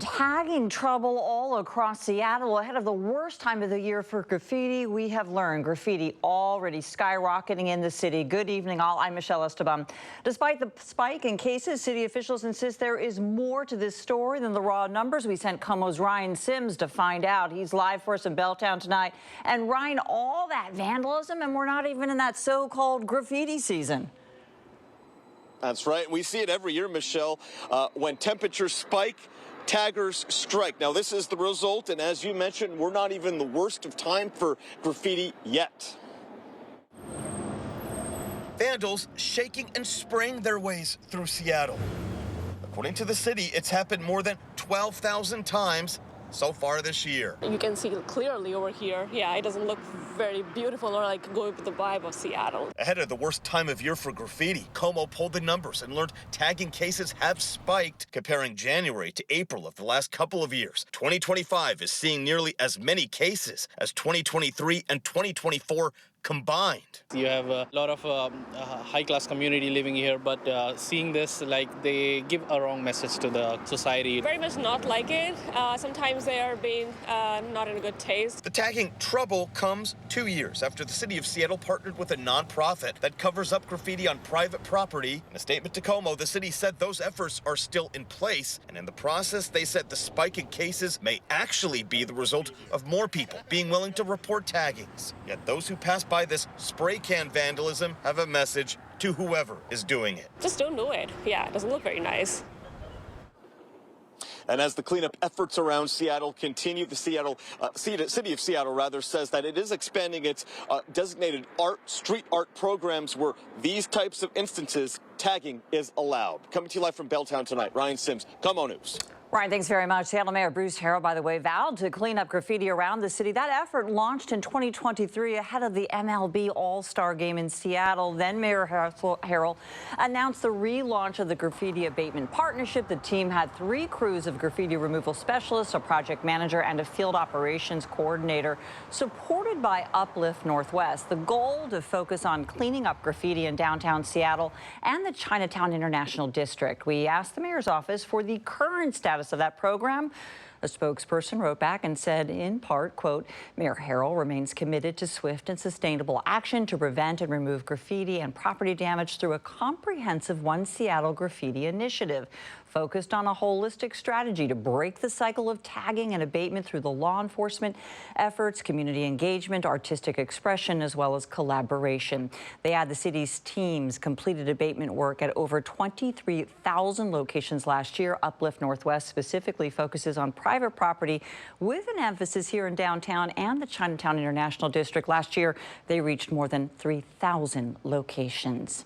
Tagging trouble all across Seattle ahead of the worst time of the year for graffiti. We have learned graffiti already skyrocketing in the city. Good evening, all. I'm Michelle Esteban. Despite the spike in cases, city officials insist there is more to this story than the raw numbers. We sent KOMO's Ryan Sims to find out. He's live for us in Belltown tonight. And Ryan, all that vandalism, and we're not even in that so-called graffiti season. That's right. We see it every year, Michelle. When temperatures spike, taggers strike. Now, this is the result, and as you mentioned, we're not even the worst of time for graffiti yet. Vandals shaking and spraying their ways through Seattle. According to the city, it's happened more than 12,000 times so far this year. You can see clearly over here. Yeah, it doesn't look very beautiful or like going with the vibe of Seattle. Ahead of the worst time of year for graffiti, KOMO pulled the numbers and learned tagging cases have spiked, comparing January to April of the last couple of years. 2025 is seeing nearly as many cases as 2023 and 2024 combined. You have a lot of high-class community living here, but seeing this, like, they give a wrong message to the society. Very much not like it. Sometimes they are being not in a good taste. The tagging trouble comes 2 years after the city of Seattle partnered with a nonprofit that covers up graffiti on private property. In a statement to KOMO, the city said those efforts are still in place, and in the process, they said the spike in cases may actually be the result of more people being willing to report taggings. Yet those who pass by this spray can vandalism have a message to whoever is doing it. Just don't do it. Yeah, it doesn't look very nice. And as the cleanup efforts around Seattle continue, the city of Seattle says that it is expanding its designated street art programs where these types of instances tagging is allowed. Coming to you live from Belltown tonight, Ryan Sims, KOMO News. Ryan, thanks very much. Seattle Mayor Bruce Harrell, by the way, vowed to clean up graffiti around the city. That effort launched in 2023 ahead of the MLB All-Star Game in Seattle. Then Mayor Harrell announced the relaunch of the Graffiti Abatement Partnership. The team had 3 crews of graffiti removal specialists, a project manager, and a field operations coordinator, supported by Uplift Northwest. The goal to focus on cleaning up graffiti in downtown Seattle and the Chinatown International District. We asked the mayor's office for the current status of that program. A spokesperson wrote back and said, in part, quote, Mayor Harrell remains committed to swift and sustainable action to prevent and remove graffiti and property damage through a comprehensive One Seattle Graffiti initiative focused on a holistic strategy to break the cycle of tagging and abatement through the law enforcement efforts, community engagement, artistic expression, as well as collaboration. They add the city's teams completed abatement work at over 23,000 locations last year. Uplift Northwest specifically focuses on private property with an emphasis here in downtown and the Chinatown International District. Last year, they reached more than 3,000 locations.